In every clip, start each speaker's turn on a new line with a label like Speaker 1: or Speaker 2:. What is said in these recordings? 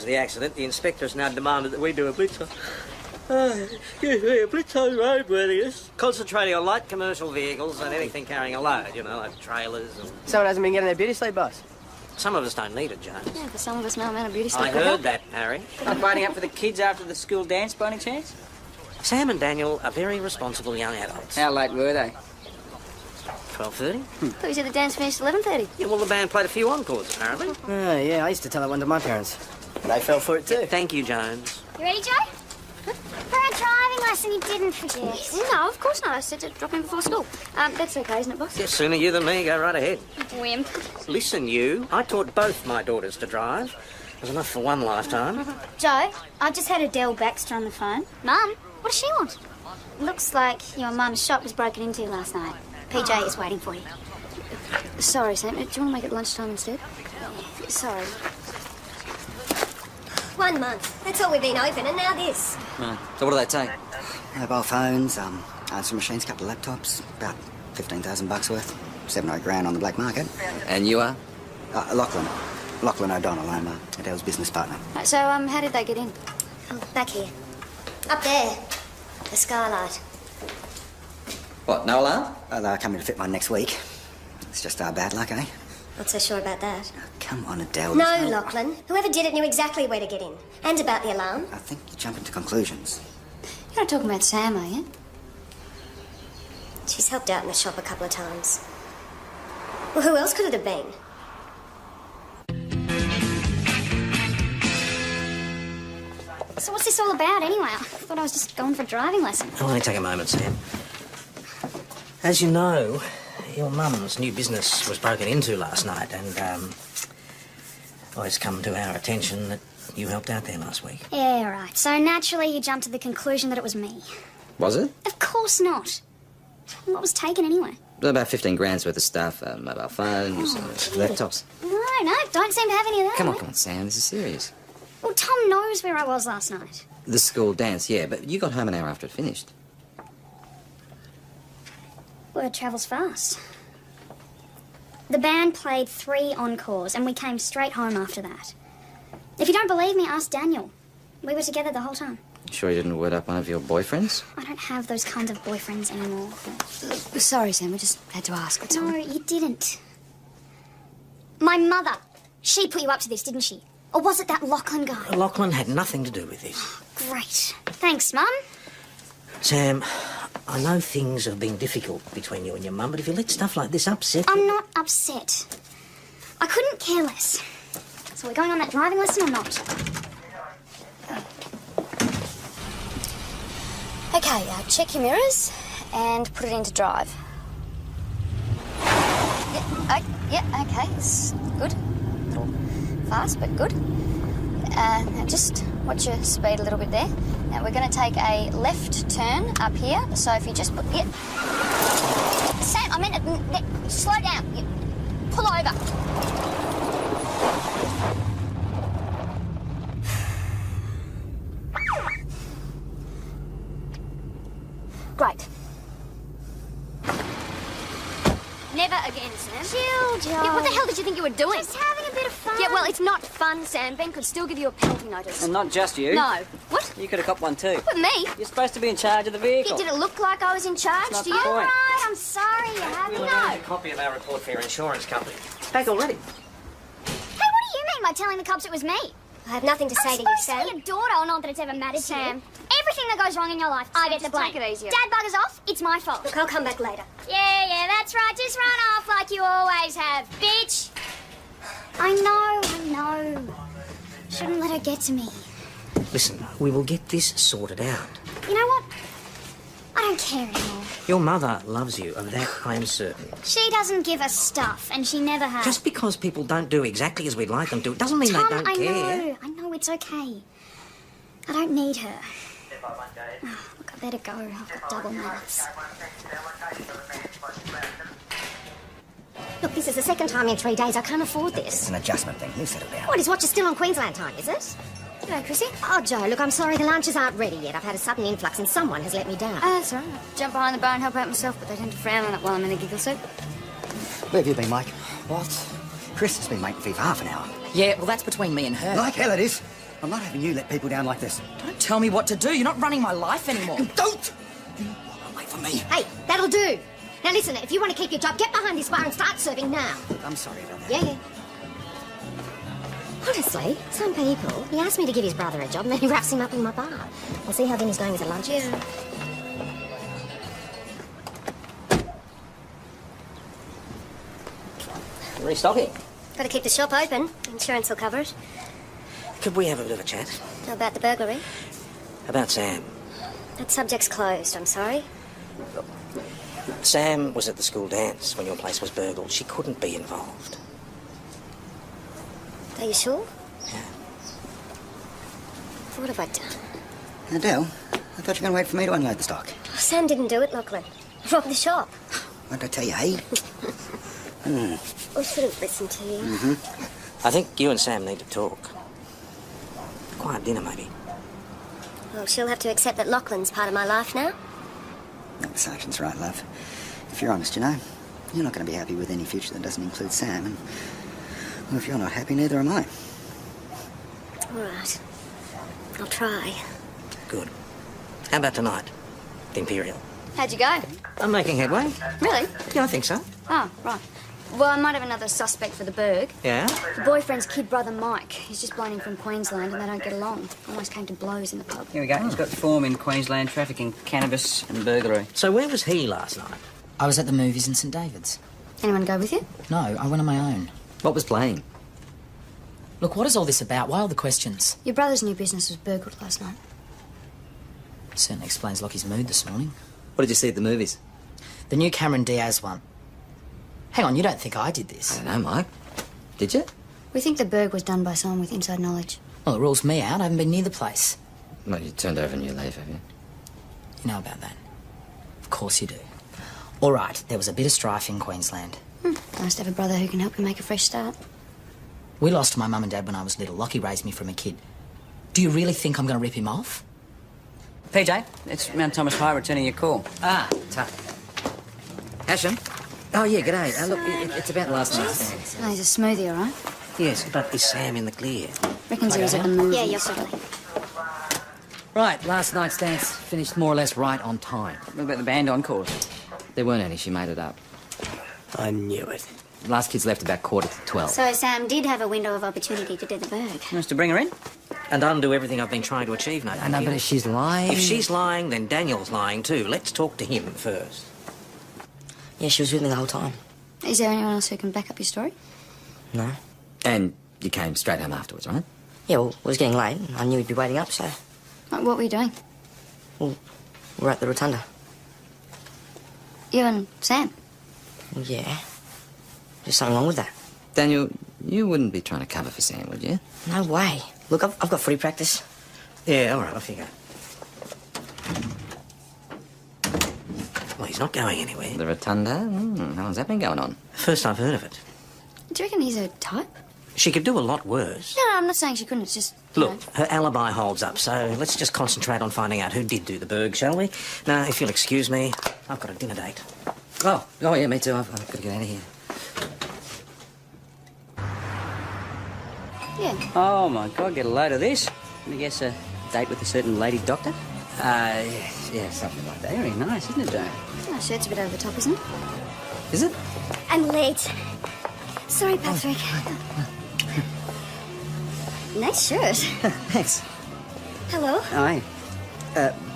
Speaker 1: The accident, the inspector has now demanded that we do a blitz on... excuse me, a blitz on roadworthiness. Concentrating on light commercial vehicles and anything carrying a load, you know, like trailers and...
Speaker 2: Someone hasn't been getting their beauty sleep, boss.
Speaker 1: Some of us don't need it, Jones.
Speaker 3: Yeah, for some of us, no amount of beauty sleep.
Speaker 1: I heard that, Harry.
Speaker 2: Not waiting up for the kids after the school dance, by any chance?
Speaker 1: Sam and Daniel are very responsible young adults.
Speaker 2: How late were they?
Speaker 1: 12:30?
Speaker 3: Thought you said the dance finished at 11:30.
Speaker 1: Yeah, well, the band played a few encores, apparently.
Speaker 2: Oh, yeah, I used to tell that one to my parents. They fell for it, too.
Speaker 1: Thank you, Jones.
Speaker 4: You ready, Joe? For a driving lesson you didn't forget.
Speaker 3: No, of course not. I said to drop in before school. That's okay, isn't it, boss?
Speaker 1: Yeah, sooner you than me. Go right ahead.
Speaker 3: Wimp.
Speaker 1: Listen, you. I taught both my daughters to drive. There's enough for one lifetime.
Speaker 4: Joe, I've just had Adele Baxter on the phone.
Speaker 3: Mum, what does she want?
Speaker 4: Looks like your mum's shop was broken into last night. PJ is waiting for you.
Speaker 3: Sorry, Sam. Do you want to make it lunchtime instead? Sorry.
Speaker 5: 1 month. That's all we've been open, and now this.
Speaker 6: Right. So what do they take?
Speaker 7: Mobile phones, answering machines, couple of laptops, about $15,000 worth. 7 or 8 grand on the black market.
Speaker 6: And you are?
Speaker 7: Lachlan O'Donnell. I'm Adele's business partner.
Speaker 3: Right, so, how did they get in?
Speaker 5: Oh, back here. Up there. The skylight.
Speaker 6: What, no alarm?
Speaker 7: They're coming to fit one next week. It's just our bad luck, eh?
Speaker 5: Not so sure about that.
Speaker 7: Oh, come on, Adele.
Speaker 5: No, Lachlan. Whoever did it knew exactly where to get in. And about the alarm.
Speaker 7: I think you're jumping to conclusions.
Speaker 3: You're not talking about Sam, are you?
Speaker 5: She's helped out in the shop a couple of times. Well, who else could it have been?
Speaker 4: So what's this all about anyway? I thought I was just going for a driving lesson.
Speaker 1: I'll only take a moment, Sam. As you know, your mum's new business was broken into last night, and well, it's come to our attention that you helped out there last week.
Speaker 4: Yeah, right. So naturally you jumped to the conclusion that it was me.
Speaker 6: Was it?
Speaker 4: Of course not. What was taken anyway?
Speaker 6: About 15 grand's worth of stuff, mobile phones, laptops.
Speaker 4: No, don't seem to have any of that.
Speaker 6: Come on, Sam, this is serious.
Speaker 4: Well, Tom knows where I was last night.
Speaker 6: The school dance, yeah, but you got home an hour after it finished.
Speaker 4: Word travels fast. The band played 3 encores, and we came straight home after that. If you don't believe me, ask Daniel. We were together the whole time.
Speaker 6: Sure you didn't word up one of your boyfriends?
Speaker 4: I don't have those kinds of boyfriends anymore.
Speaker 3: Sorry, Sam. We just had to ask. That's all.
Speaker 4: No, you didn't. My mother, she put you up to this, didn't she? Or was it that Lachlan guy?
Speaker 1: Lachlan had nothing to do with this.
Speaker 4: Great. Thanks, Mum.
Speaker 1: Sam, I know things have been difficult between you and your mum, but if you let stuff like this upset you...
Speaker 4: I'm not upset. I couldn't care less. So we're going on that driving lesson or not?
Speaker 3: Okay, check your mirrors and put it into drive. Yeah, okay, it's good. A little fast, but good. Now just watch your speed a little bit there. Now we're going to take a left turn up here. So if you just put... Yeah. Sam, I meant... slow down. Pull over. Great.
Speaker 4: Never again, Sam. Chill, Joe.
Speaker 3: Yeah, what the hell did you think you were doing?
Speaker 4: Just having a bit of fun.
Speaker 3: Yeah, well, it's not fun, Sam. Ben could still give you a penalty notice.
Speaker 2: And not just you.
Speaker 3: No. What?
Speaker 2: You could have copped one too.
Speaker 3: With me?
Speaker 2: You're supposed to be in charge of the vehicle.
Speaker 4: Did it look like I was in charge
Speaker 2: Not
Speaker 4: to
Speaker 2: the
Speaker 4: you?
Speaker 2: point.
Speaker 4: All right, I'm sorry you haven't.
Speaker 1: We'll arrange a copy of our report for your insurance company. Back already.
Speaker 4: Hey, what do you mean by telling the cops it was me?
Speaker 5: I have nothing to say to you,
Speaker 4: I'm supposed
Speaker 5: Sam.
Speaker 4: to be your daughter, or not that it's ever mattered to you. Everything that goes wrong in your life, I get the blame.
Speaker 3: take it easier.
Speaker 4: Dad buggers off, it's my fault.
Speaker 5: Look, I'll come back later.
Speaker 4: Yeah, that's right. Just run off like you always have, bitch. I know. Shouldn't let her get to me.
Speaker 1: Listen, we will get this sorted out.
Speaker 4: You know what? I don't care anymore.
Speaker 1: Your mother loves you, of that I'm certain.
Speaker 4: She doesn't give a stuff, and she never has.
Speaker 1: Just because people don't do exactly as we'd like them to, it doesn't mean
Speaker 4: Tom,
Speaker 1: they don't care.
Speaker 4: I know, it's okay. I don't need her. Oh, look, I better go. I've got double mouths.
Speaker 5: Look, this is the second time in 3 days. I can't afford this.
Speaker 7: It's an adjustment thing. You settle down.
Speaker 5: What, his watch is still on Queensland time, is it?
Speaker 3: G'day, Chrissy.
Speaker 5: Oh, Joe, look, I'm sorry. The lunches aren't ready yet. I've had a sudden influx and someone has let me down.
Speaker 3: That's all right. I'll jump behind the bar and help out myself, but they tend to frown on it while I'm in a giggle suit.
Speaker 7: Where have you been, Mike? What? Chris has been waiting for you for half an hour.
Speaker 8: Yeah, well, that's between me and her.
Speaker 7: Like hell it is. I'm not having you let people down like this.
Speaker 8: Don't tell me what to do. You're not running my life anymore.
Speaker 7: Don't! Wait for me.
Speaker 5: Hey, that'll do. Now listen, if you want to keep your job, get behind this bar and start serving now.
Speaker 7: I'm sorry about that.
Speaker 5: Yeah. Honestly, some people, he asked me to give his brother a job and then he wraps him up in my bar. We'll see how Vinny's going with the lunches.
Speaker 3: Yeah.
Speaker 1: Restocking.
Speaker 5: Got to keep the shop open. Insurance will cover it.
Speaker 1: Could we have a bit of a chat?
Speaker 5: How about the burglary?
Speaker 1: About Sam.
Speaker 5: That subject's closed, I'm sorry.
Speaker 1: Sam was at the school dance when your place was burgled. She couldn't be involved.
Speaker 5: Are you sure?
Speaker 1: Yeah.
Speaker 5: What have I done?
Speaker 7: Adele, I thought you were going to wait for me to unload the stock.
Speaker 5: Oh, Sam didn't do it, Lachlan. He robbed the shop.
Speaker 7: What did I tell you, hey?
Speaker 5: I should have listened to you.
Speaker 1: I think you and Sam need to talk. Quiet dinner, maybe.
Speaker 5: Well, she'll have to accept that Lachlan's part of my life now.
Speaker 7: No, the sergeant's right, love. If you're honest, you know, you're not going to be happy with any future that doesn't include Sam. And well, if you're not happy, neither am I.
Speaker 5: All right. I'll try.
Speaker 1: Good. How about tonight? The Imperial.
Speaker 3: How'd you go?
Speaker 1: I'm making headway.
Speaker 3: Really?
Speaker 1: Yeah, I think so.
Speaker 3: Oh, right. Well, I might have another suspect for the burg.
Speaker 1: Yeah?
Speaker 3: The boyfriend's kid brother Mike. He's just blown in from Queensland and they don't get along. Almost came to blows in the pub.
Speaker 2: Here we go. He's got form in Queensland trafficking cannabis and burglary.
Speaker 1: So where was he last night?
Speaker 8: I was at the movies in St David's.
Speaker 3: Anyone go with you?
Speaker 8: No, I went on my own.
Speaker 6: What was playing?
Speaker 8: Look, what is all this about? Why all the questions?
Speaker 3: Your brother's new business was burgled last night.
Speaker 8: Certainly explains Lockie's mood this morning.
Speaker 6: What did you see at the movies?
Speaker 8: The new Cameron Diaz one. Hang on, you don't think I did this?
Speaker 6: I don't know, Mike. Did you?
Speaker 3: We think the burg was done by someone with inside knowledge.
Speaker 8: Well, it rules me out. I haven't been near the place.
Speaker 6: Well, you turned over a new leaf, have you?
Speaker 8: You know about that? Of course you do. All right, there was a bit of strife in Queensland.
Speaker 3: Nice to have a brother who can help you make a fresh start.
Speaker 8: We lost my mum and dad when I was little. Lockie raised me from a kid. Do you really think I'm going to rip him off?
Speaker 2: PJ, it's Mount Thomas High returning your call.
Speaker 6: Ah, Asham? Oh, yeah, g'day. Look, it's about last night's dance.
Speaker 3: Oh, he's a smoothie, all right?
Speaker 1: Yes, but is Sam in the clear?
Speaker 3: Reckons he was at the movies.
Speaker 5: Yeah, you're certainly.
Speaker 6: Right, last night's dance finished more or less right on time.
Speaker 2: What about the band encores?
Speaker 6: There weren't any, she made it up.
Speaker 2: I knew it.
Speaker 6: The last kids left about 11:45.
Speaker 5: So Sam did have a window of opportunity to do the burg.
Speaker 2: Wants to bring her in?
Speaker 1: And undo everything I've been trying to achieve, Nathan.
Speaker 6: I know, but if she's lying...
Speaker 1: If she's lying, then Daniel's lying too. Let's talk to him first.
Speaker 9: Yeah, she was with me the whole time.
Speaker 3: Is there anyone else who can back up your story?
Speaker 9: No.
Speaker 6: And you came straight home afterwards, right?
Speaker 9: Yeah, well, it was getting late. I knew he'd be waiting up, so...
Speaker 3: Like, what were you doing?
Speaker 9: Well, we're at the rotunda.
Speaker 3: You and Sam?
Speaker 9: Well, yeah. There's something wrong with that.
Speaker 6: Daniel, you wouldn't be trying to cover for Sam, would you?
Speaker 9: No way. Look, I've got free practice.
Speaker 1: Yeah, all right, off you go. Well, he's not going anywhere.
Speaker 6: The rotunda? How long's that been going on?
Speaker 1: First I've heard of it.
Speaker 3: Do you reckon he's a type?
Speaker 1: She could do a lot worse.
Speaker 3: No, I'm not saying she couldn't. It's just... you
Speaker 1: Look,
Speaker 3: know.
Speaker 1: her alibi holds up, so let's just concentrate on finding out who did do the burg, shall we? Now, if you'll excuse me, I've got a dinner date.
Speaker 6: Oh, yeah, me too. I've got to get out of here.
Speaker 3: Yeah.
Speaker 2: Oh, my God, get a load of this. I guess a date with a certain lady doctor?
Speaker 6: Yeah, something like that.
Speaker 2: Very nice, isn't it, Joe?
Speaker 3: That shirt's a bit over the top, isn't it?
Speaker 6: Is it?
Speaker 5: I'm late. Sorry, Patrick. Nice shirt.
Speaker 6: Thanks.
Speaker 5: Hello.
Speaker 2: Oh, hey.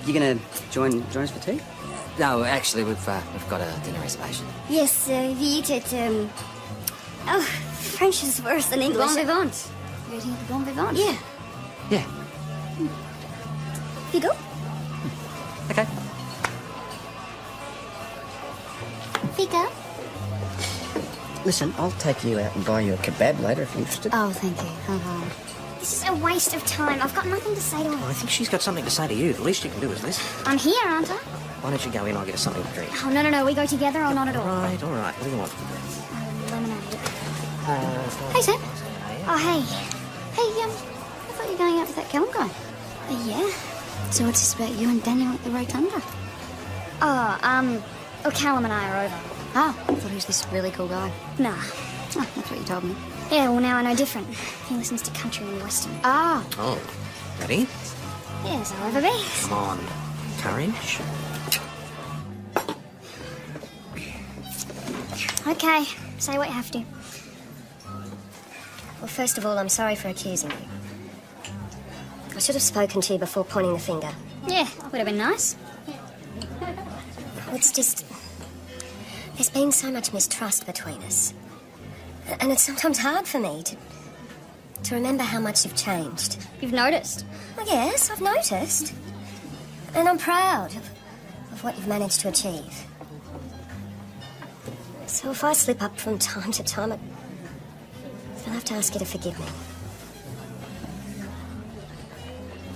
Speaker 2: You gonna join us for tea?
Speaker 6: No, actually, we've got a dinner reservation.
Speaker 5: Yes, we eat at, Oh, French is worse than English.
Speaker 3: Bon vivant. You're eating at the Bon Vivant?
Speaker 5: Yeah.
Speaker 6: Yeah.
Speaker 5: You go?
Speaker 6: Okay.
Speaker 5: Fika?
Speaker 9: Listen, I'll take you out and buy you a kebab later if you're interested.
Speaker 3: Oh, thank you. Oh.
Speaker 4: This is a waste of time. I've got nothing to say to
Speaker 1: Well,
Speaker 4: her.
Speaker 1: I think she's got something to say to you. The least you can do is listen.
Speaker 4: I'm here, aren't I?
Speaker 1: Why don't you go in, I'll get us something to drink.
Speaker 4: Oh, no. We go together or not at all?
Speaker 1: All right. What do you want?
Speaker 4: Lemonade.
Speaker 3: Hey, Sam.
Speaker 4: Oh, hey.
Speaker 3: Hey, I thought you were going out with that Callum guy.
Speaker 4: Yeah?
Speaker 3: So what's this about you and Daniel at the Rotunda?
Speaker 4: Oh, Callum and I are over.
Speaker 3: Oh, I thought he was this really cool guy.
Speaker 4: Nah.
Speaker 3: Oh, that's what you told me.
Speaker 4: Yeah, well, now I know different. He listens to country and western.
Speaker 3: Ah.
Speaker 1: Oh, ready?
Speaker 4: Yes, I'll ever be.
Speaker 1: Come on. Courage.
Speaker 4: Okay, say what you have to.
Speaker 5: Well, first of all, I'm sorry for accusing you. I should have spoken to you before pointing the finger.
Speaker 4: Yeah, would have been nice.
Speaker 5: It's just... There's been so much mistrust between us. And it's sometimes hard for me to remember how much you've changed.
Speaker 4: You've noticed?
Speaker 5: Well, yes, I've noticed. And I'm proud of what you've managed to achieve. So if I slip up from time to time, I'll have to ask you to forgive me.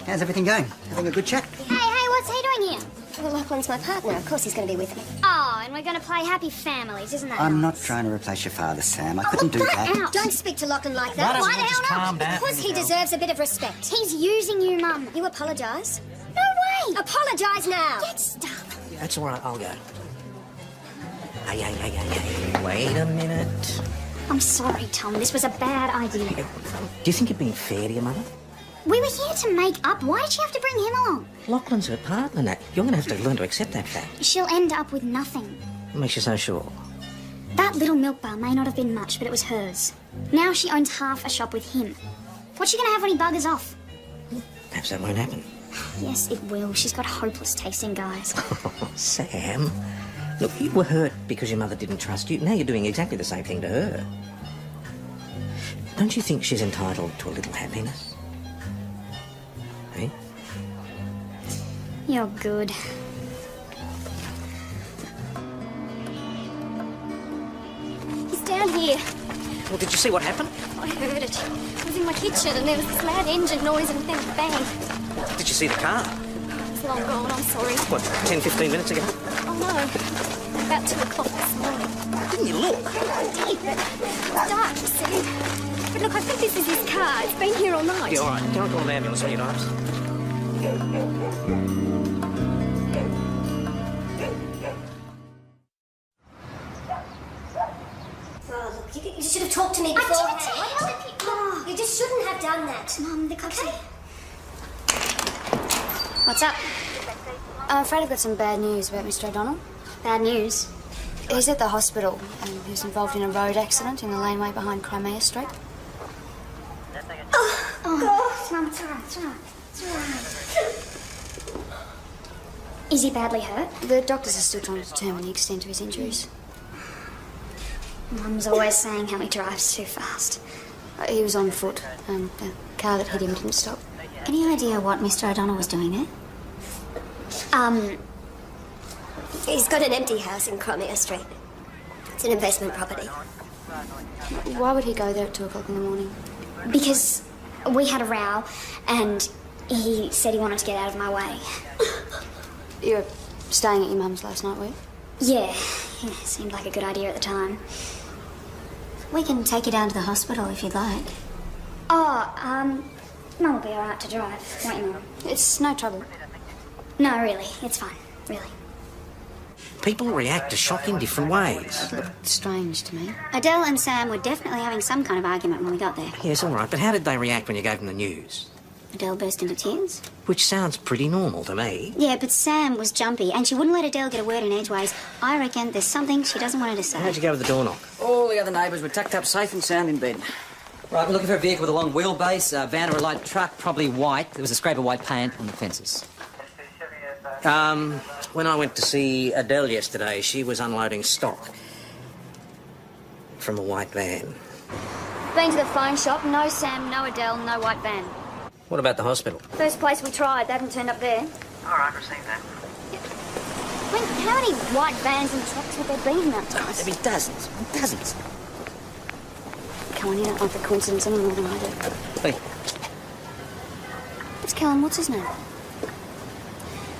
Speaker 7: How's everything going? Having a good chat?
Speaker 4: Hey, what's he doing here?
Speaker 5: Well, Lachlan's my partner. Of course he's going to be with me.
Speaker 4: Oh, and we're going to play Happy Families, isn't that
Speaker 7: I'm
Speaker 4: nice?
Speaker 7: not trying to replace your father, Sam. I couldn't do that.
Speaker 4: Out.
Speaker 5: Don't speak to Lachlan like that.
Speaker 1: Why
Speaker 4: the hell not?
Speaker 1: calm down?
Speaker 5: Because he deserves a bit of respect.
Speaker 4: He's using you, Mum.
Speaker 5: You apologise?
Speaker 4: No way!
Speaker 5: Apologise now!
Speaker 4: Get stuff.
Speaker 1: That's all right, I'll go. Hey, wait a minute.
Speaker 4: I'm sorry, Tom. This was a bad idea.
Speaker 1: Do you think you're being fair to your mother?
Speaker 4: We were here to make up. Why did she have to bring him along?
Speaker 1: Lachlan's her partner, Nat. You're going to have to learn to accept that fact.
Speaker 4: She'll end up with nothing.
Speaker 1: What makes you so sure?
Speaker 4: That little milk bar may not have been much, but it was hers. Now she owns half a shop with him. What's she going to have when he buggers off?
Speaker 1: Perhaps that won't happen.
Speaker 4: Yes, it will. She's got hopeless taste in guys.
Speaker 1: Oh, Sam. Look, you were hurt because your mother didn't trust you. Now you're doing exactly the same thing to her. Don't you think she's entitled to a little happiness? Eh?
Speaker 4: You're good. He's down here.
Speaker 1: Well, did you see what happened?
Speaker 4: I heard it. I was in my kitchen and there was this loud engine noise and then a bang.
Speaker 1: Did you see the car?
Speaker 4: It's long gone, I'm sorry.
Speaker 1: What, 10, 15 minutes ago?
Speaker 4: Oh no. About 2 o'clock this morning.
Speaker 1: Didn't you look?
Speaker 4: I did, but it's dark, you see. But look, I think this is his car. It's been here all night.
Speaker 1: Yeah, all right. Can I call an ambulance when you arrives?
Speaker 5: Oh, look, you should have talked to me beforehand.
Speaker 4: Oh,
Speaker 5: You just shouldn't have done that.
Speaker 4: Mum, the cops.
Speaker 3: What's up? I'm afraid I've got some bad news about Mr. O'Donnell.
Speaker 4: Bad news.
Speaker 3: He's at the hospital and he was involved in a road accident in the laneway behind Crimea Street.
Speaker 4: Oh, Mum, it's all right, it's all right. It's all right. Is he badly hurt?
Speaker 3: The doctors are still trying to determine the extent of his injuries.
Speaker 4: Mum's always saying how he drives too fast.
Speaker 3: He was on foot. The car that hit him didn't stop.
Speaker 4: Any idea what Mr. O'Donnell was doing there?
Speaker 5: He's got an empty house in Crimea Street. It's an investment property.
Speaker 3: Why would he go there at 2 o'clock in the morning?
Speaker 4: Because we had a row and he said he wanted to get out of my way.
Speaker 3: You were staying at your mum's last night, were you?
Speaker 4: Yeah, seemed like a good idea at the time.
Speaker 3: We can take you down to the hospital if you'd like.
Speaker 4: Oh, Mum will be all right to drive, won't you, Mum?
Speaker 3: It's no trouble.
Speaker 4: No, really, it's fine, really.
Speaker 1: People react to shock in different ways.
Speaker 3: Looked strange to me.
Speaker 4: Adele and Sam were definitely having some kind of argument when we got there.
Speaker 1: Yes, all right, but how did they react when you gave them the news?
Speaker 4: Adele burst into tears.
Speaker 1: Which sounds pretty normal to me.
Speaker 4: Yeah, but Sam was jumpy and she wouldn't let Adele get a word in edgeways. I reckon there's something she doesn't want her to say.
Speaker 1: How'd you go with the door knock?
Speaker 2: All the other neighbours were tucked up safe and sound in bed. Right, we're looking for a vehicle with a long wheelbase, a van or a light truck, probably white. There was a scrape of white paint on the fences.
Speaker 1: When I went to see Adele yesterday, she was unloading stock from a white van.
Speaker 3: Been to the phone shop, no Sam, no Adele, no white van.
Speaker 1: What about the hospital?
Speaker 3: First place we tried, they haven't turned up there.
Speaker 1: All right, received that.
Speaker 3: I mean, how many white vans and trucks would there be in that place?
Speaker 2: There'd be dozens, dozens.
Speaker 3: Come on, you don't like the coincidence any more than I do.
Speaker 2: Hey,
Speaker 3: It's Callum, what's his name?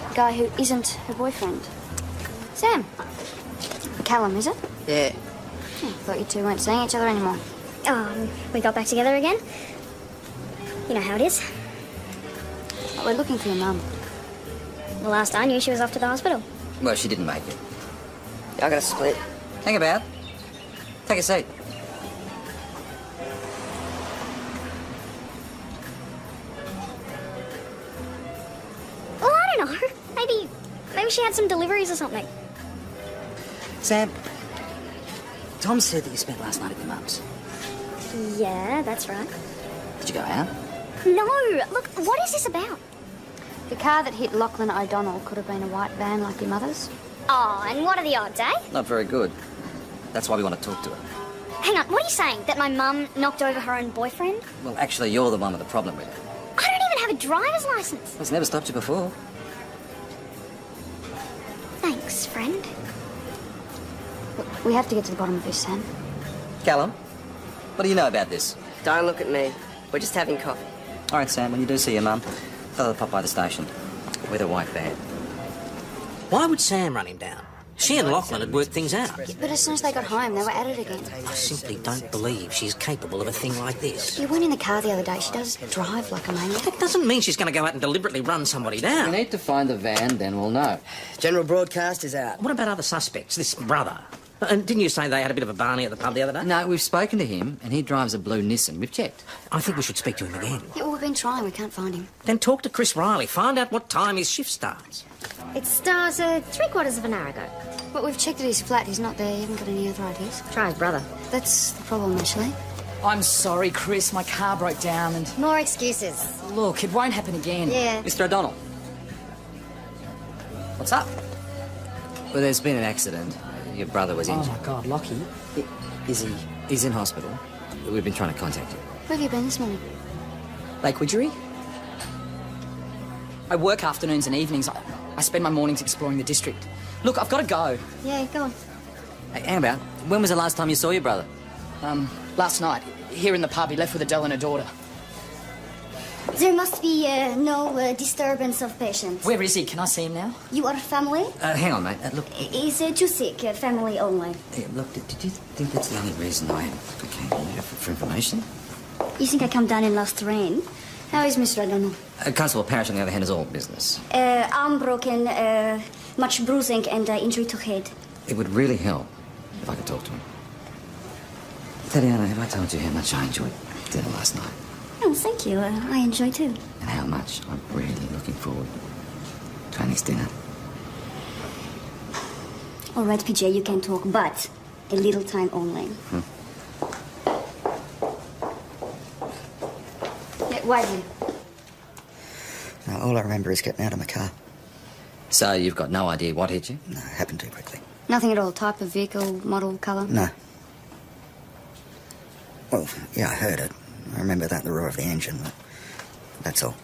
Speaker 3: The guy who isn't her boyfriend. Sam. Callum, is it?
Speaker 2: yeah.
Speaker 3: Thought you two weren't seeing each other anymore.
Speaker 4: We got back together again. You know how it is.
Speaker 3: We're looking for your mum.
Speaker 4: The last I knew, she was off to the hospital.
Speaker 2: Well, she didn't make it. I got a split. Hang about. Take a seat.
Speaker 4: don't know. Maybe she had some deliveries or something.
Speaker 2: Sam, Tom said that you spent last night at your mum's.
Speaker 4: Yeah, that's right.
Speaker 2: Did you go out?
Speaker 4: No, look, what is this about?
Speaker 3: The car that hit Lachlan O'Donnell could have been a white van like your mother's.
Speaker 4: Oh, and what are the odds, eh?
Speaker 2: Not very good. That's why we want to talk to her.
Speaker 4: Hang on, what are you saying? That my mum knocked over her own boyfriend?
Speaker 2: Well, actually, you're the one with the problem with it.
Speaker 4: I don't even have a driver's license.
Speaker 2: It's never stopped you before.
Speaker 4: Thanks, friend.
Speaker 3: We have to get to the bottom of this, Sam.
Speaker 2: Callum, what do you know about this?
Speaker 9: Don't look at me. We're just having coffee.
Speaker 2: All right, Sam, when you do see your mum, tell her to pop by the station with a white van.
Speaker 1: Why would Sam run him down? She and Lachlan had worked things out.
Speaker 3: But as soon as they got home, they were at it again.
Speaker 1: I simply don't believe she's capable of a thing like this.
Speaker 3: You went in the car the other day. She does drive like a maniac.
Speaker 1: That doesn't mean she's going to go out and deliberately run somebody
Speaker 6: We
Speaker 1: down.
Speaker 6: need to find the van, then we'll know.
Speaker 9: General broadcast is out.
Speaker 1: What about other suspects? This brother? And didn't you say they had a bit of a barney at the pub the other day?
Speaker 6: No, we've spoken to him, and he drives a blue Nissan. We've checked.
Speaker 1: I think we should speak to him again.
Speaker 3: Yeah, well, we've been trying. We can't find him.
Speaker 1: Then talk to Chris Riley. Find out what time his shift starts.
Speaker 5: It starts 3/4 of an hour ago.
Speaker 3: But we've checked at his flat. He's not there. He hasn't got any arthritis.
Speaker 5: Try his brother.
Speaker 3: That's the problem, actually.
Speaker 8: I'm sorry, Chris. My car broke down and...
Speaker 5: More excuses.
Speaker 8: Look, it won't happen again.
Speaker 5: Yeah.
Speaker 2: Mr. O'Donnell. What's up? Well, there's been an accident. Your brother was
Speaker 8: Oh,
Speaker 2: injured.
Speaker 8: my God, Lockie.
Speaker 2: Is he? He's in hospital. We've been trying to contact you.
Speaker 3: Where have you been this morning?
Speaker 8: Lake Widgery? I work afternoons and evenings. I spend my mornings exploring the district. Look, I've got to go.
Speaker 3: Yeah, go on.
Speaker 2: Hey, hang about. When was the last time you saw your brother?
Speaker 8: Last night, here in the pub, he left with Adele and her daughter.
Speaker 4: There must be no disturbance of patient.
Speaker 8: Where is he? Can I see him now?
Speaker 4: You are family?
Speaker 2: Hang on, mate. Look,
Speaker 4: Is too sick, family only.
Speaker 2: look. Did you think that's the only reason I came here for information?
Speaker 4: You think I come down in last rain?
Speaker 3: How is Mr. O'Donnell?
Speaker 2: Constable Parrish, on the other hand, is all business.
Speaker 4: Arm broken, much bruising and injury to head.
Speaker 2: It would really help if I could talk to him. Tatiana, have I told you how much I enjoyed dinner last night?
Speaker 4: Oh, thank you. I enjoy too.
Speaker 2: And how much I'm really looking forward to our next dinner?
Speaker 4: All right, PJ, you can talk, but a little time only.
Speaker 3: Yeah, why do you?
Speaker 7: No, all I remember is getting out of my car.
Speaker 2: So you've got no idea what hit you?
Speaker 7: No, it happened too quickly.
Speaker 3: Nothing at all. Type of vehicle, model, colour?
Speaker 7: No. Well, yeah, I heard it. I remember that, the roar of the engine, but that's all.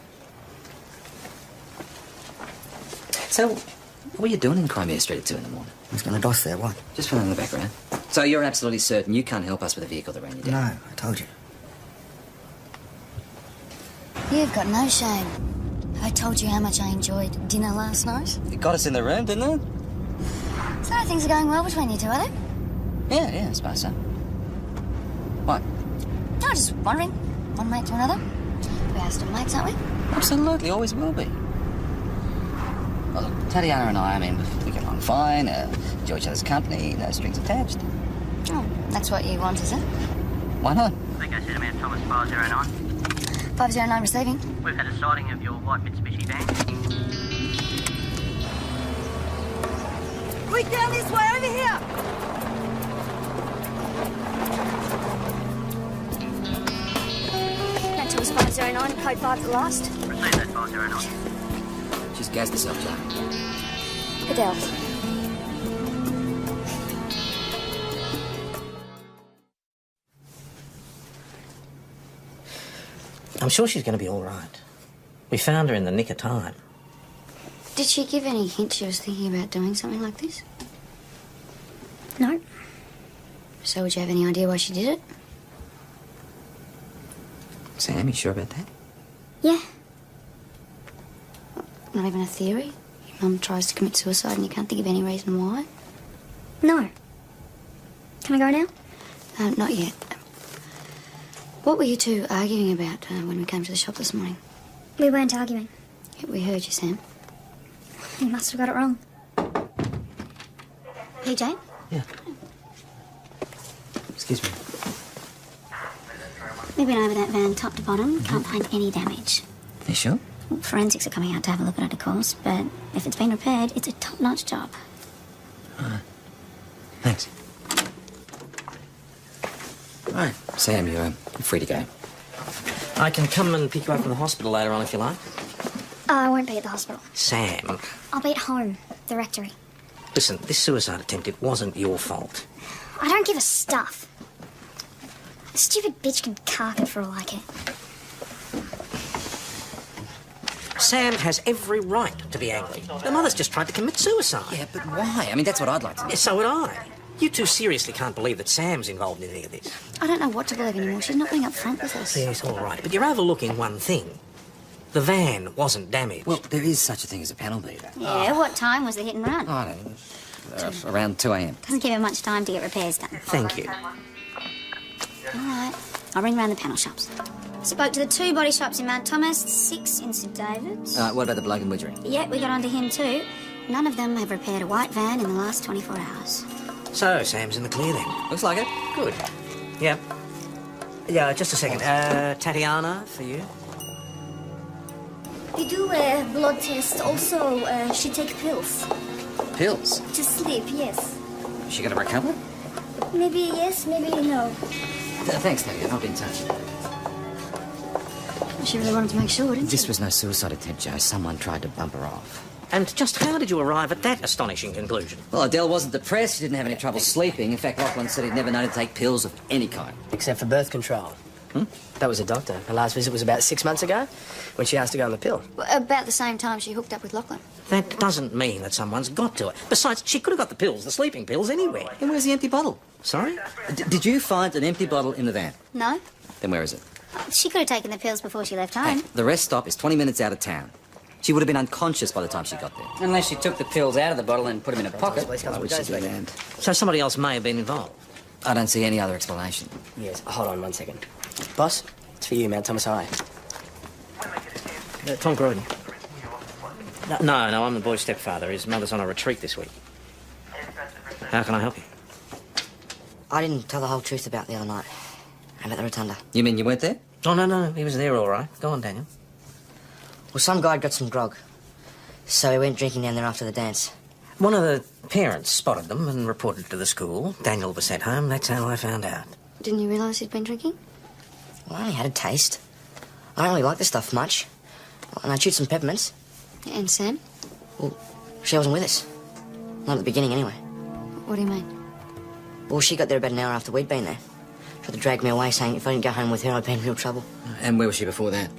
Speaker 2: So, what were you doing in Crimea Street at 2 in the morning?
Speaker 7: I was going to doss there, what?
Speaker 2: Just filling in the background. So you're absolutely certain you can't help us with a vehicle that ran you down?
Speaker 7: No, I told you.
Speaker 3: You've got no shame. I told you how much I enjoyed dinner last night.
Speaker 2: It got us in the room, didn't it?
Speaker 3: So things are going well between you two, are they?
Speaker 2: Yeah, I suppose so. What?
Speaker 3: No, just wondering. One mate to another. We are still mates, aren't we?
Speaker 2: Absolutely, always will be. Well, look, Tatiana and I mean, we get along fine, enjoy each other's company, no strings attached.
Speaker 3: Oh, that's what you want, is it?
Speaker 2: Why not?
Speaker 10: I think I said about Thomas 509.
Speaker 3: 509 receiving.
Speaker 10: We've had a sighting of your white Mitsubishi van.
Speaker 11: Quick, down this way, over here!
Speaker 4: That was 509, code 5 for last.
Speaker 10: Receive that 509.
Speaker 2: She's gassed herself, Joe.
Speaker 4: Adele.
Speaker 1: I'm sure she's going to be all right. We found her in the nick of time.
Speaker 3: Did she give any hint she was thinking about doing something like this?
Speaker 4: No.
Speaker 3: So would you have any idea why she did it?
Speaker 2: Sam, you sure about that?
Speaker 4: Yeah.
Speaker 3: Not even a theory? Your mum tries to commit suicide and you can't think of any reason why?
Speaker 4: No. Can I go now?
Speaker 3: Not yet. What were you two arguing about when we came to the shop this morning?
Speaker 4: We weren't arguing.
Speaker 3: Yeah, we heard you, Sam.
Speaker 4: You must have got it wrong. PJ?
Speaker 1: Yeah.
Speaker 2: Excuse me.
Speaker 4: We've been over that van top to bottom. Can't find any damage.
Speaker 2: You sure?
Speaker 4: Forensics are coming out to have a look at it, of course, but if it's been repaired, it's a top-notch job.
Speaker 2: Thanks. Right, Sam, you're free to go.
Speaker 1: I can come and pick you up from the hospital later on if you like.
Speaker 4: I won't be at the hospital.
Speaker 1: Sam,
Speaker 4: I'll be at home, the rectory.
Speaker 1: listen, this suicide attempt, it wasn't your fault.
Speaker 4: I don't give a stuff. The stupid bitch can cark it for all I care.
Speaker 1: Sam has every right to be angry. The mother's just tried to commit suicide.
Speaker 2: Yeah, but why? I mean, that's what I'd like to know.
Speaker 1: Yeah, so would I. You two seriously can't believe that Sam's involved in any of this.
Speaker 4: I don't know what to believe anymore. She's not being up front with us.
Speaker 1: Yes, all right, but you're overlooking one thing. The van wasn't damaged.
Speaker 2: Well, there is such a thing as a panel beater.
Speaker 4: Yeah, what time was the hit and run?
Speaker 2: I don't know. Around 2 a.m.
Speaker 4: Doesn't give her much time to get repairs done.
Speaker 1: Thank you.
Speaker 4: All right. I'll ring round the panel shops. Spoke to the 2 body shops in Mount Thomas, 6 in St David's.
Speaker 2: What about the bloke in Widgery?
Speaker 4: Yeah, we got onto him too. None of them have repaired a white van in the last 24 hours.
Speaker 1: So, Sam's in the clear then.
Speaker 2: Looks like it.
Speaker 1: Good. Yeah. Yeah, just a second. Tatiana, for you.
Speaker 11: We do a blood test. Also, she take pills.
Speaker 2: Pills?
Speaker 11: To sleep, yes.
Speaker 2: Is she going to recover?
Speaker 11: Maybe yes, maybe no.
Speaker 2: Thanks, Tavia. I'll be in touch.
Speaker 4: She really wanted to make sure, didn't she?
Speaker 2: This was no suicide attempt, Joe. Someone tried to bump her off.
Speaker 1: And just how did you arrive at that astonishing conclusion?
Speaker 2: Well, Adele wasn't depressed. She didn't have any trouble sleeping. In fact, Lachlan said he'd never known to take pills of any kind.
Speaker 12: Except for birth control. That was a doctor. Her last visit was about 6 months ago, when she asked to go on the pill.
Speaker 3: Well, about the same time she hooked up with Lachlan.
Speaker 1: That doesn't mean that someone's got to it. Besides, she could have got the pills, the sleeping pills, anywhere.
Speaker 2: And where's the empty bottle?
Speaker 1: Sorry?
Speaker 2: Did you find an empty bottle in the van?
Speaker 3: No.
Speaker 2: Then where is it?
Speaker 4: She could have taken the pills before she left home.
Speaker 2: Hey, the rest stop is 20 minutes out of town. She would have been unconscious by the time she got there.
Speaker 6: Unless she took the pills out of the bottle and put them in her pocket.
Speaker 1: So somebody else may have been involved.
Speaker 2: I don't see any other explanation.
Speaker 12: Yes, hold on 1 second. Boss, it's for you, Mount Thomas High.
Speaker 1: Tom Grodin. No, I'm the boy's stepfather. His mother's on a retreat this week. How can I help you?
Speaker 9: I didn't tell the whole truth about the other night. About the rotunda.
Speaker 2: You mean you weren't there?
Speaker 1: Oh, no, he was there all right. Go on, Daniel.
Speaker 9: Well, some guy got some grog. So we went drinking down there after the dance.
Speaker 1: One of the parents spotted them and reported to the school. Daniel was sent home. That's how I found out.
Speaker 3: Didn't you realise he'd been drinking?
Speaker 9: Well, I only had a taste. I don't really like this stuff much. And I chewed some peppermints.
Speaker 3: And Sam?
Speaker 9: Well, she wasn't with us. Not at the beginning, anyway.
Speaker 3: What do you mean?
Speaker 9: Well, she got there about an hour after we'd been there. Tried to drag me away, saying if I didn't go home with her, I'd be in real trouble.
Speaker 2: And where was she before that?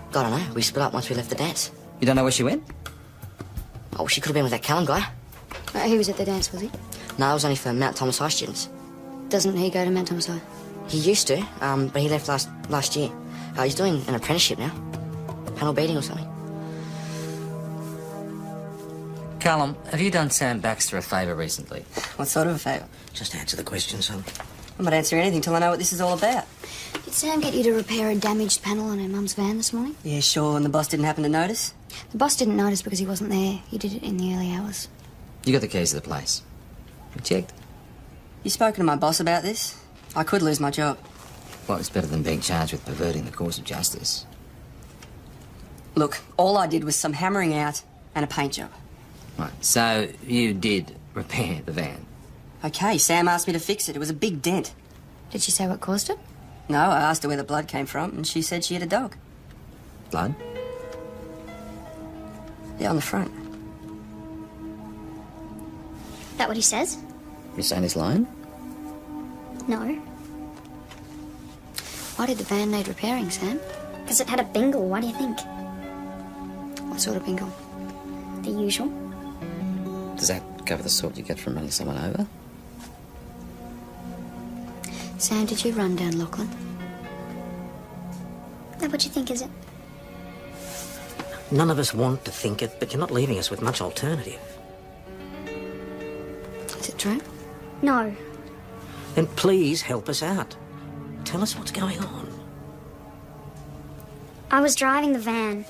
Speaker 9: I don't know. We split up once we left the dance.
Speaker 2: You don't know where she went?
Speaker 9: Oh, she could have been with that Callan guy.
Speaker 3: He was at the dance, was he?
Speaker 9: No, it was only for Mount Thomas High students.
Speaker 3: Doesn't he go to Mount Thomas High?
Speaker 9: He used to, but he left last year. He's doing an apprenticeship now. Panel beating or something.
Speaker 2: Callum, have you done Sam Baxter a favour recently?
Speaker 7: What sort of a favour?
Speaker 1: Just answer the question, son.
Speaker 7: I'm not answering anything till I know what this is all about.
Speaker 3: Did Sam get you to repair a damaged panel on her mum's van this morning?
Speaker 7: Yeah, sure, and the boss didn't happen to notice?
Speaker 3: The boss didn't notice because he wasn't there. He did it in the early hours.
Speaker 2: You got the keys to the place. You checked?
Speaker 7: You spoken to my boss about this? I could lose my job.
Speaker 2: Well, it's better than being charged with perverting the course of justice.
Speaker 7: Look, all I did was some hammering out and a paint job.
Speaker 2: Right, so you did repair the van?
Speaker 7: Okay, Sam asked me to fix it. It was a big dent.
Speaker 3: Did she say what caused it?
Speaker 7: No, I asked her where the blood came from, and she said she had a dog.
Speaker 2: Blood?
Speaker 7: Yeah, on the front.
Speaker 4: That what he says?
Speaker 2: You're saying he's lying?
Speaker 4: No.
Speaker 3: Why did the van need repairing, Sam?
Speaker 4: Because it had a bingle. What do you think?
Speaker 3: What sort of bingle?
Speaker 4: The usual.
Speaker 2: Does that cover the sort you get from running someone over?
Speaker 3: Sam, did you run down Lachlan?
Speaker 4: That what you think, is it?
Speaker 1: None of us want to think it, but you're not leaving us with much alternative.
Speaker 3: Is it true?
Speaker 4: No.
Speaker 1: Then please help us out. Tell us what's going on.
Speaker 4: I was driving the van,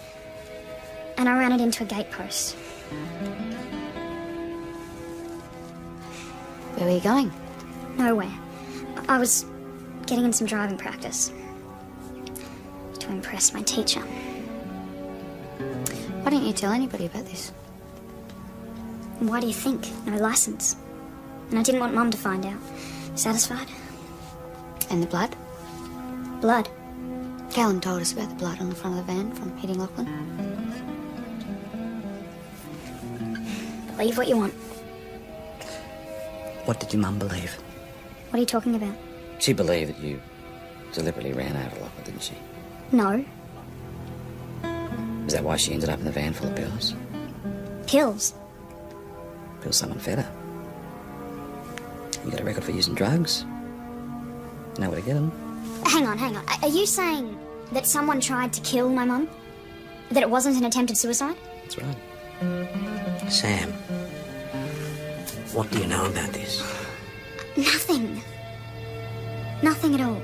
Speaker 4: and I ran it into a gate post.
Speaker 3: Where were you going?
Speaker 4: Nowhere. I was getting in some driving practice to impress my teacher.
Speaker 3: Why didn't you tell anybody about this?
Speaker 4: And why do you think? No licence. And I didn't want Mum to find out. Satisfied?
Speaker 3: And the blood?
Speaker 4: Blood.
Speaker 3: Callum told us about the blood on the front of the van from hitting Lachlan.
Speaker 4: Believe what you want.
Speaker 2: What did your mum believe?
Speaker 4: What are you talking about?
Speaker 2: She believed that you deliberately ran over Lachlan, didn't she?
Speaker 4: No.
Speaker 2: Is that why she ended up in the van full of pills?
Speaker 4: Pills?
Speaker 2: Pills someone fed her. You got a record for using drugs? Know where to get them?
Speaker 4: Hang on. Are you saying that someone tried to kill my mum? That it wasn't an attempted suicide?
Speaker 2: That's right.
Speaker 1: Sam, what do you know about this?
Speaker 4: Nothing. Nothing at all.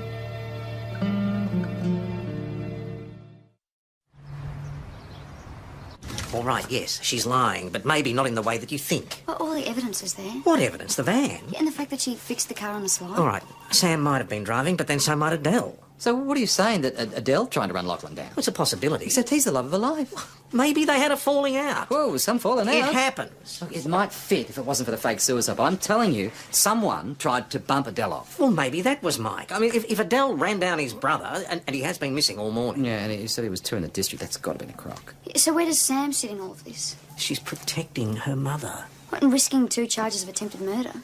Speaker 1: All right, yes, she's lying, but maybe not in the way that you think.
Speaker 3: Well, all the evidence is there.
Speaker 1: What evidence? The van?
Speaker 3: And the fact that she fixed the car on the slide.
Speaker 1: All right, Sam might have been driving, but then so might Adele.
Speaker 6: So what are you saying, that Adele trying to run Lachlan down?
Speaker 1: It's a possibility.
Speaker 6: Except he's the love of her life.
Speaker 1: Maybe they had a falling out.
Speaker 6: Whoa, some falling out.
Speaker 1: It happens.
Speaker 6: Look, it might fit if it wasn't for the fake suicide, but I'm telling you, someone tried to bump Adele off.
Speaker 1: Well, maybe that was Mike. I mean, if Adele ran down his brother, and he has been missing all morning.
Speaker 6: Yeah, and he said he was touring the district, that's got to be a crock.
Speaker 3: So where does Sam sit in all of this?
Speaker 1: She's protecting her mother.
Speaker 3: What, and risking 2 charges of attempted murder?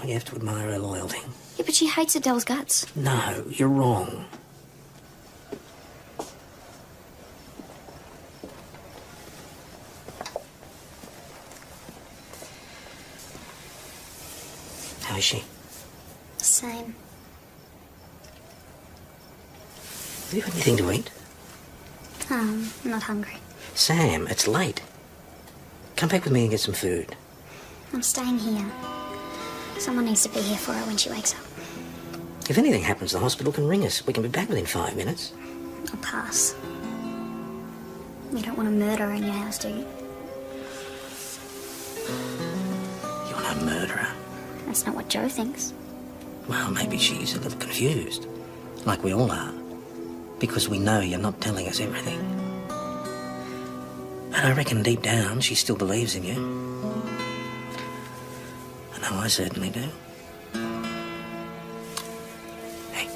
Speaker 1: You have to admire her loyalty.
Speaker 3: Yeah, but she hates Adele's guts.
Speaker 1: No, you're wrong. How is she?
Speaker 4: Same.
Speaker 1: Have you got anything to eat?
Speaker 4: I'm not hungry.
Speaker 1: Sam, it's late. Come back with me and get some food.
Speaker 4: I'm staying here. Someone needs to be here for her when she wakes up.
Speaker 1: If anything happens, the hospital can ring us. We can be back within 5 minutes.
Speaker 4: I'll pass. You don't want a murderer in your house, do you?
Speaker 1: You're no murderer.
Speaker 4: That's not what Joe thinks.
Speaker 1: Well, maybe she's a little confused. Like we all are. Because we know you're not telling us everything. But I reckon deep down she still believes in you. I know I certainly do. Hey,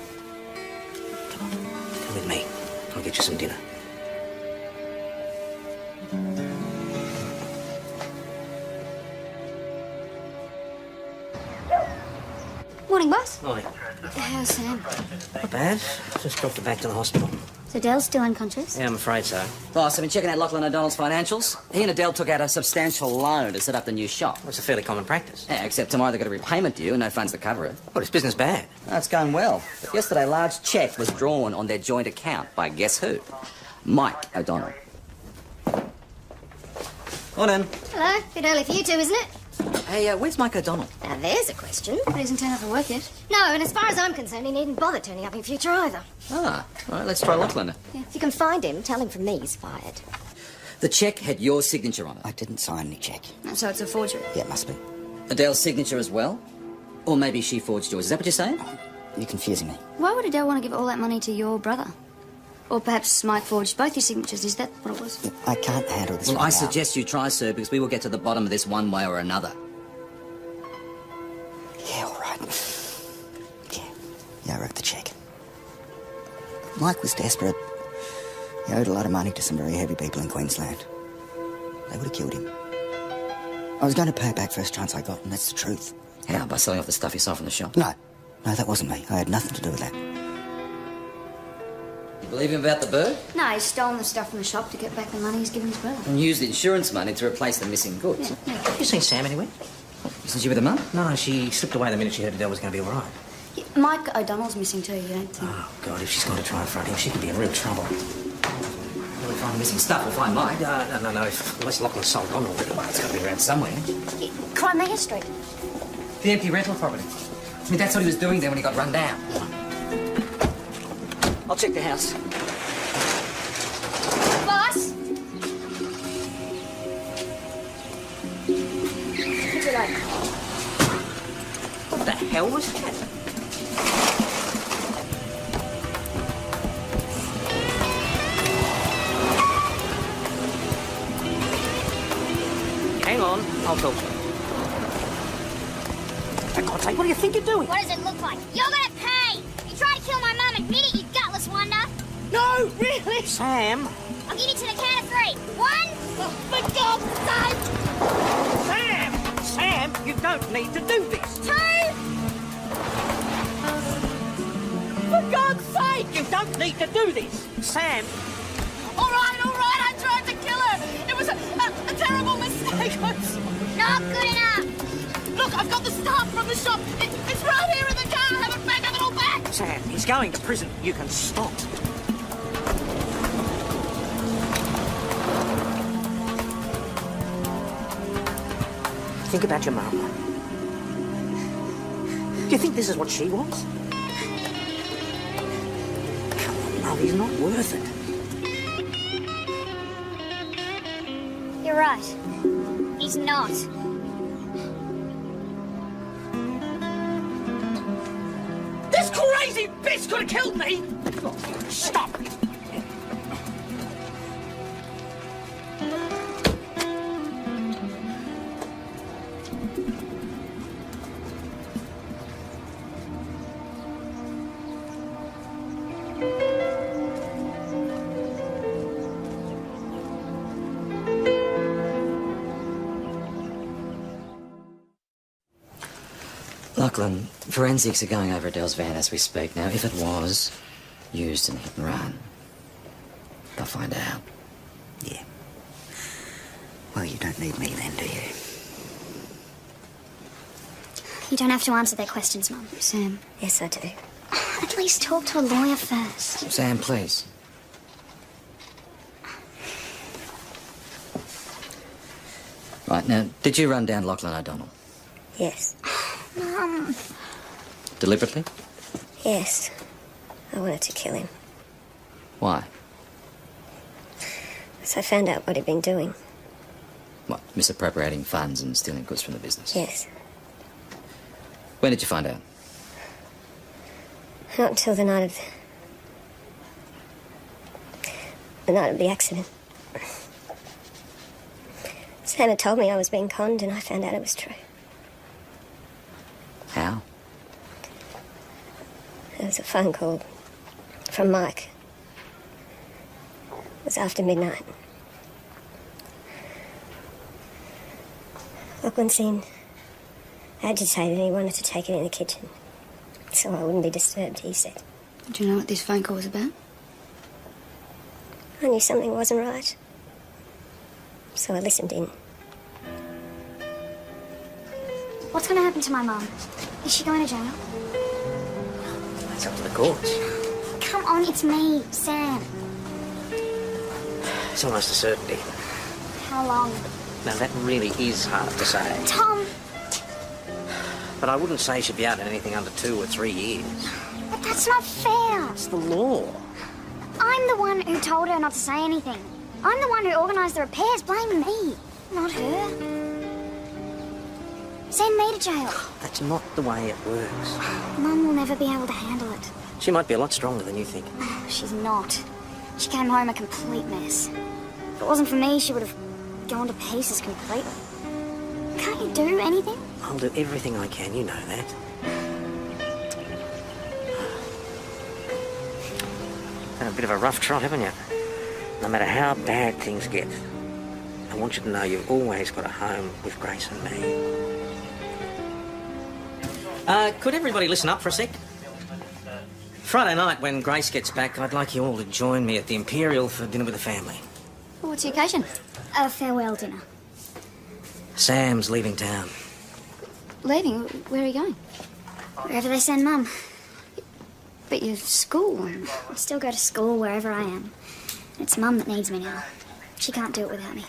Speaker 1: come on, come with me. I'll get you some dinner.
Speaker 3: Morning, boss.
Speaker 1: Morning.
Speaker 3: How's Sam?
Speaker 1: Not bad. Just dropped her back to the hospital.
Speaker 4: Is Adele still unconscious?
Speaker 1: Yeah, I'm afraid so.
Speaker 2: Boss, I've been checking out Lachlan O'Donnell's financials. He and Adele took out a substantial loan to set up the new shop.
Speaker 1: It's a fairly common practice.
Speaker 2: Yeah, except tomorrow they've got a repayment due and no funds to cover it.
Speaker 1: Well, is business bad?
Speaker 2: That's going well. But yesterday, a large cheque was drawn on their joint account by guess who? Mike O'Donnell. Morning.
Speaker 5: Hello. Bit early for you two, isn't it?
Speaker 2: Hey, where's Mike O'Donnell?
Speaker 5: Now, there's a question.
Speaker 3: But he hasn't turned up for work yet.
Speaker 5: No, and as far as I'm concerned, he needn't bother turning up in future either.
Speaker 2: Ah, all right, let's try Lachlan.
Speaker 5: Yeah, if you can find him, tell him from me he's fired.
Speaker 2: The cheque had your signature on it.
Speaker 7: I didn't sign any cheque.
Speaker 3: So it's a forgery.
Speaker 7: Yeah, it must be.
Speaker 2: Adele's signature as well? Or maybe she forged yours. Is that what you're saying?
Speaker 7: You're confusing me.
Speaker 3: Why would Adele want to give all that money to your brother? Or perhaps Mike forged both your signatures. Is that what it was?
Speaker 7: Look, I can't handle this
Speaker 2: Well,
Speaker 7: right
Speaker 2: I
Speaker 7: now.
Speaker 2: suggest you try, sir, because we will get to the bottom of this one way or another.
Speaker 7: Yeah, all right. Yeah, I wrote the cheque. Mike was desperate. He owed a lot of money to some very heavy people in Queensland. They would have killed him. I was going to pay it back first chance I got, and that's the truth.
Speaker 2: How? By selling off the stuff you saw from the shop?
Speaker 7: No, that wasn't me. I had nothing to do with that.
Speaker 2: You believe him about the bird?
Speaker 3: No, he's stolen the stuff from the shop to get back the money he's given his brother.
Speaker 2: And used the insurance money to replace the missing goods.
Speaker 3: Yeah.
Speaker 1: Have you seen Sam anywhere?
Speaker 2: Isn't she with her mum?
Speaker 1: No, she slipped away the minute she heard Adele was going to be all right.
Speaker 3: Yeah, Mike O'Donnell's missing too, you don't think?
Speaker 1: Oh, God, if she's going to try and front him, she could be in real trouble.
Speaker 2: When we find the missing stuff, we'll find Mike.
Speaker 1: No. Unless Lachlan's sold on already.
Speaker 2: Well, it's got to be around somewhere.
Speaker 3: Yeah, Crimea Street.
Speaker 2: The empty rental property. I mean, that's what he was doing there when he got run down. I'll check the house.
Speaker 5: Boss! Would you like?
Speaker 1: What the hell was that? I'll talk to her. For God's sake, what do you think you're doing?
Speaker 4: What does it look like? You're gonna pay! You tried to kill my mum, admit it, you gutless wonder!
Speaker 1: No, really? Sam!
Speaker 4: I'll give you to the count of 3. 1!
Speaker 1: Oh, for God's sake! Sam! Sam, you don't need to do this!
Speaker 4: 2!
Speaker 1: For God's sake, you don't need to do this! Sam!
Speaker 13: All right, I tried to kill her. It was a terrible mistake.
Speaker 4: Not good enough.
Speaker 13: Look, I've got the stuff from the shop. It's right here in the car. Have it back, have it all back.
Speaker 1: Sam, he's going to prison. You can stop. Think about your mum. Do you think this is what she wants? Come on, love, he's not worth it.
Speaker 4: You're right. He's not.
Speaker 1: This crazy bitch could have killed me! Stop!
Speaker 2: Lachlan, forensics are going over Adele's van as we speak. Now, if it was used in a hit and run, they'll find out.
Speaker 7: Yeah. Well, you don't need me then, do you?
Speaker 4: You don't have to answer their questions, Mum.
Speaker 5: Sam. Yes, I do.
Speaker 4: At least talk to a lawyer first.
Speaker 2: Sam, please. Right, now, did you run down Lachlan O'Donnell?
Speaker 5: Yes.
Speaker 4: Mum.
Speaker 2: Deliberately?
Speaker 5: Yes. I wanted to kill him.
Speaker 2: Why?
Speaker 5: So I found out what he'd been doing.
Speaker 2: What, misappropriating funds and stealing goods from the business?
Speaker 5: Yes.
Speaker 2: When did you find out?
Speaker 5: Not until the night of the accident. Sam had told me I was being conned, and I found out it was true.
Speaker 2: How?
Speaker 5: There was a phone call from Mike. It was after midnight. Lachlan seemed agitated and he wanted to take it in the kitchen. So I wouldn't be disturbed, he said.
Speaker 11: Do you know what this phone call was about?
Speaker 5: I knew something wasn't right. So I listened in.
Speaker 4: What's going to happen to my mum? Is she going to jail?
Speaker 1: That's up to the courts.
Speaker 4: Come on, it's me, Sam.
Speaker 1: It's almost a certainty.
Speaker 4: How long?
Speaker 1: Now, that really is hard to say.
Speaker 4: Tom!
Speaker 1: But I wouldn't say she'd be out in anything under 2 or 3 years.
Speaker 4: But that's not fair.
Speaker 1: It's the law.
Speaker 4: I'm the one who told her not to say anything. I'm the one who organised the repairs. Blame me, not her. Send me to jail.
Speaker 1: That's not the way it works.
Speaker 4: Mum will never be able to handle it.
Speaker 1: She might be a lot stronger than you think.
Speaker 4: She's not. She came home a complete mess. If it wasn't for me, she would have gone to pieces completely. Can't you do anything?
Speaker 1: I'll do everything I can, you know that. Had a bit of a rough trot, haven't you? No matter how bad things get, I want you to know you've always got a home with Grace and me. Could everybody listen up for a sec? Friday night, when Grace gets back, I'd like you all to join me at the Imperial for dinner with the family.
Speaker 4: Well, what's the occasion? A farewell dinner.
Speaker 1: Sam's leaving town.
Speaker 11: Leaving? Where are you going?
Speaker 4: Wherever they send Mum. But you've school. I still go to school wherever I am. It's Mum that needs me now. She can't do it without me.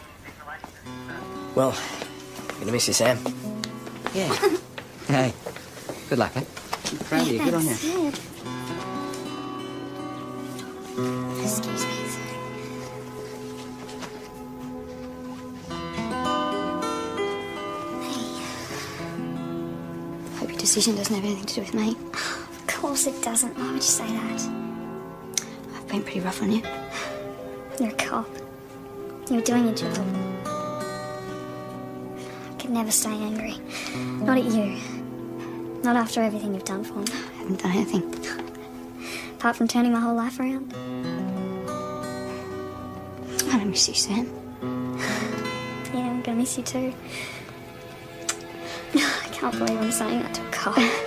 Speaker 12: Well, I'm gonna miss you, Sam.
Speaker 1: Yeah.
Speaker 2: Hey, good luck, eh?
Speaker 12: I'm proud of you. Good on you.
Speaker 4: Yeah. Excuse me.
Speaker 11: Hope your decision doesn't have anything to do with me.
Speaker 4: Of course it doesn't. Why would you say that?
Speaker 11: I've been pretty rough on you.
Speaker 4: You're a cop. You're doing your job. I could never stay angry. Not at you. Not after everything you've done for me.
Speaker 3: I haven't done anything.
Speaker 4: Apart from turning my whole life around.
Speaker 3: I miss you, Sam.
Speaker 4: Yeah, I'm gonna miss you too. I can't believe I'm saying that to a guy.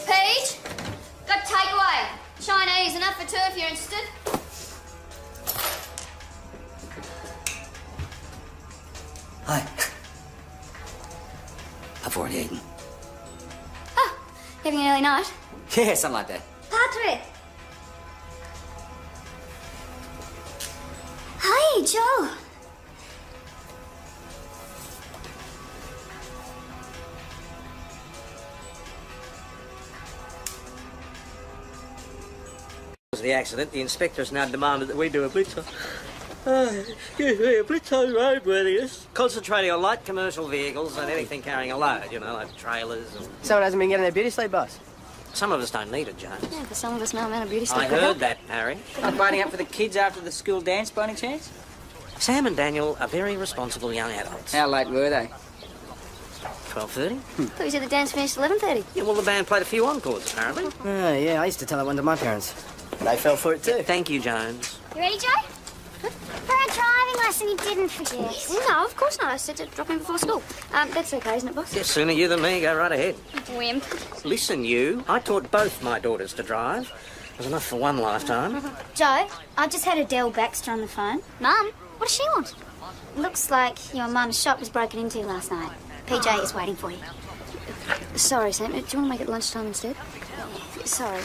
Speaker 3: Paige, got takeaway. Chinese, enough for two if you're interested.
Speaker 7: Hi. I've already eaten.
Speaker 3: Oh, having an early night?
Speaker 2: Yeah, something like that.
Speaker 4: Patrick! Hi, Joe.
Speaker 1: Because of the accident, the inspector's now demanded that we do a blitz on... excuse me, a blitz on roadworthiness. Concentrating on light commercial vehicles and anything carrying a load, you know, like trailers and...
Speaker 12: Someone hasn't been getting their beauty sleep, boss.
Speaker 1: Some of us don't need it, Jones.
Speaker 3: Yeah, but some of us know a man of beauty sleep
Speaker 1: I
Speaker 3: could help.
Speaker 1: heard that, Harry.
Speaker 12: Not biting up for the kids after the school dance by any chance?
Speaker 1: Sam and Daniel are very responsible young adults.
Speaker 12: How late were they?
Speaker 1: 12:30?
Speaker 3: Thought you said the dance finished at 11:30.
Speaker 1: Yeah, well, the band played a few encores, apparently.
Speaker 12: Oh, yeah, I used to tell that one to my parents. They fell for it too.
Speaker 1: Thank you, Jones.
Speaker 4: You ready, Joe? For a driving lesson you didn't forget.
Speaker 3: No, of course not. I said to drop in before school. That's okay, isn't it, boss?
Speaker 1: Yeah, sooner you than me. Go right ahead.
Speaker 3: Wimp.
Speaker 1: Listen, you. I taught both my daughters to drive. It was enough for one lifetime.
Speaker 11: Joe, I just had Adele Baxter on the phone.
Speaker 4: Mum, what does she want?
Speaker 11: Looks like your mum's shop was broken into last night. PJ is waiting for you.
Speaker 3: Sorry, Sam. Do you want to make it lunchtime instead? Sorry.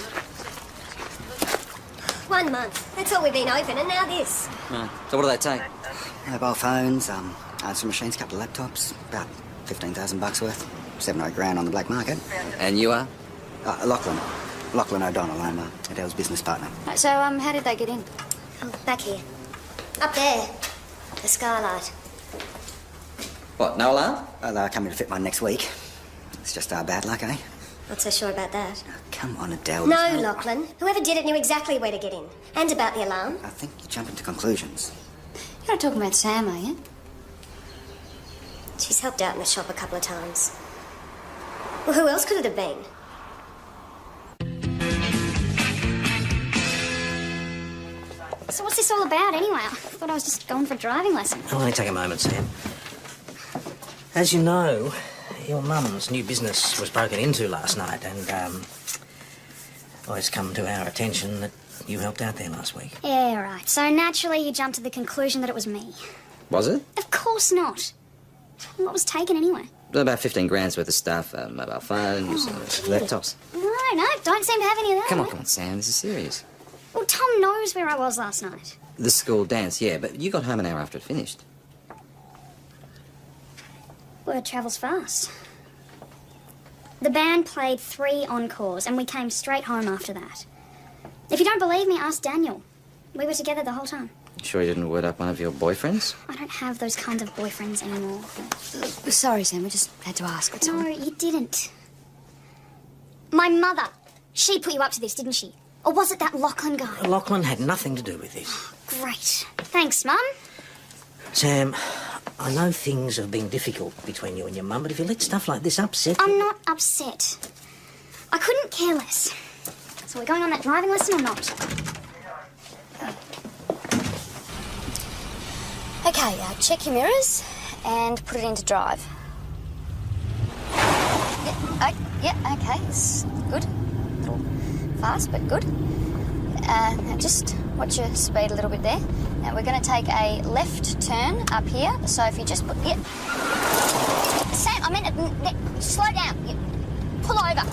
Speaker 5: 1 month. That's all we've been open, and now this.
Speaker 2: Right. So what do they take?
Speaker 7: Mobile phones, answering machines, couple of laptops, about 15,000 bucks worth. 7 or 8 grand on the black market.
Speaker 2: And you are?
Speaker 7: Lachlan O'Donnell. I'm Adele's business partner.
Speaker 3: Right, so, how did they get in?
Speaker 5: Oh, back here. Up there. The skylight.
Speaker 2: What, no alarm?
Speaker 7: They're coming to fit one next week. It's just our bad luck, eh?
Speaker 5: Not so sure about that.
Speaker 7: Come on, Adele.
Speaker 5: No, Lachlan. Whoever did it knew exactly where to get in. And about the alarm.
Speaker 7: I think you're jumping to conclusions.
Speaker 3: You're not talking about Sam, are you?
Speaker 5: She's helped out in the shop a couple of times. Well, who else could it have been?
Speaker 4: So what's this all about anyway? I thought I was just going for a driving lesson.
Speaker 1: I'll only take a moment, Sam. As you know, your mum's new business was broken into last night, and well, it's come to our attention that you helped out there last week.
Speaker 4: Yeah, right. So naturally you jumped to the conclusion that it was me.
Speaker 2: Was it?
Speaker 4: Of course not. What was taken anyway?
Speaker 2: About 15 grand's worth of stuff, mobile phones, laptops.
Speaker 4: No, don't seem to have any of that.
Speaker 2: Come on, Sam, this is serious.
Speaker 4: Well, Tom knows where I was last night.
Speaker 2: The school dance, yeah, but you got home an hour after it finished.
Speaker 4: Word travels fast. The band played 3 encores, and we came straight home after that. If you don't believe me, ask Daniel. We were together the whole time.
Speaker 2: Sure you didn't word up one of your boyfriends?
Speaker 4: I don't have those kinds of boyfriends anymore.
Speaker 3: Sorry, Sam. We just had to ask. That's all.
Speaker 4: No, you didn't. My mother, she put you up to this, didn't she? Or was it that Lachlan guy?
Speaker 1: Lachlan had nothing to do with this.
Speaker 4: Great. Thanks, Mum.
Speaker 1: Sam, I know things have been difficult between you and your mum, but if you let stuff like this upset...
Speaker 4: I'm not upset. I couldn't care less. So we're going on that driving lesson or not?
Speaker 3: Okay, check your mirrors and put it into drive. Yeah, okay, it's good. A little fast, but good. Now just watch your speed a little bit there. Now we're going to take a left turn up here. So if you just put... Yeah. Sam, I meant... slow down. Pull over.